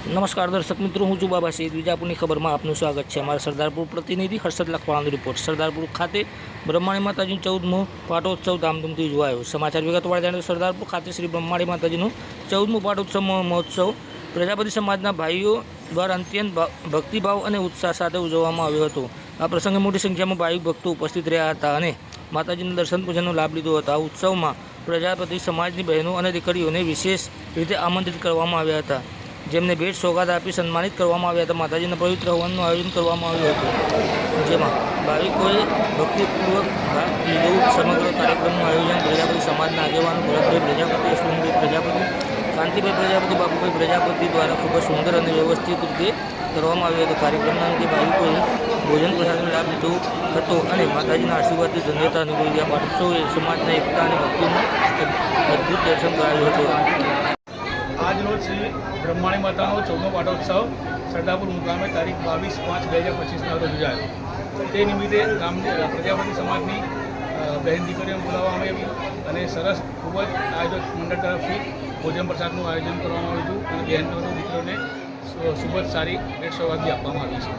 નમસ્કાર દર્શક મિત્રો, હું છું બાબા સૈયદ. વિજાપુરની ખબરમાં આપનું સ્વાગત છે. અમારા સરદારપુર પ્રતિનિધિ હર્ષદ લખવાળાનો રિપોર્ટ. સરદારપુર ખાતે બ્રહ્માણી માતાજીનો 14મો પાટોત્સવ ધામધૂમથી ઉજવાયો. સમાચાર વિગતવાર જાણીએ. સરદારપુર ખાતે શ્રી બ્રહ્માણી માતાજીનો 14મો પાટોત્સવ મહોત્સવ પ્રજાપતિ સમાજના ભાઈઓ દ્વારા અત્યંત ભક્તિભાવ અને ઉત્સાહ સાથે ઉજવવામાં આવ્યો હતો. આ પ્રસંગે મોટી સંખ્યામાં ભાવિક ભક્તો ઉપસ્થિત રહ્યા હતા અને માતાજીના દર્શન પૂજનનો લાભ લીધો હતો. આ ઉત્સવમાં પ્રજાપતિ સમાજની બહેનો અને દીકરીઓને વિશેષ રીતે આમંત્રિત કરવામાં આવ્યા હતા, જેમને ભેટ સોગાદ આપી સન્માનિત કરવામાં આવ્યા હતા. માતાજીના પવિત્ર હવનનું આયોજન કરવામાં આવ્યું હતું, જેમાં ભાવિકોએ ભક્તિપૂર્વક ભાગ લીધો. સમગ્ર કાર્યક્રમનું આયોજન પ્રજાપતિ સમાજના આગેવાનો ભરતભાઈ પ્રજાપતિ, અશ્વિનભાઈ પ્રજાપતિ, કાંતિભાઈ પ્રજાપતિ, બાબુભાઈ પ્રજાપતિ દ્વારા ખૂબ જ સુંદર અને વ્યવસ્થિત રીતે કરવામાં આવ્યો હતો. કાર્યક્રમના અંતે ભાવિકોએ ભોજન પ્રસાદનો લાભ લીધો હતો અને માતાજીના આશીર્વાદથી ધન્યતા અનુભવી. આ પાટોત્સવે સમાજના એકતા અને ભક્તિનું અદ્ભુત દર્શન કરાયું હતું. આજ રોજ શ્રી બ્રહ્માણી માતાનો 14મો પાટોત્સવ સરદારપુર મુકામે તારીખ 22/5/2025ના રોજ યોજાયો. તે નિમિત્તે ગામની પ્રજાપતિ સમાજની બહેન દીકરીઓને બોલાવવામાં આવી અને સરસ ખૂબ જ આયોજક મંડળ તરફથી ભોજન પ્રસાદનું આયોજન કરવામાં આવ્યું હતું અને બહેનો દીકરીઓને ખૂબ જ સારી ભેટ સોગાદી આપવામાં આવી છે.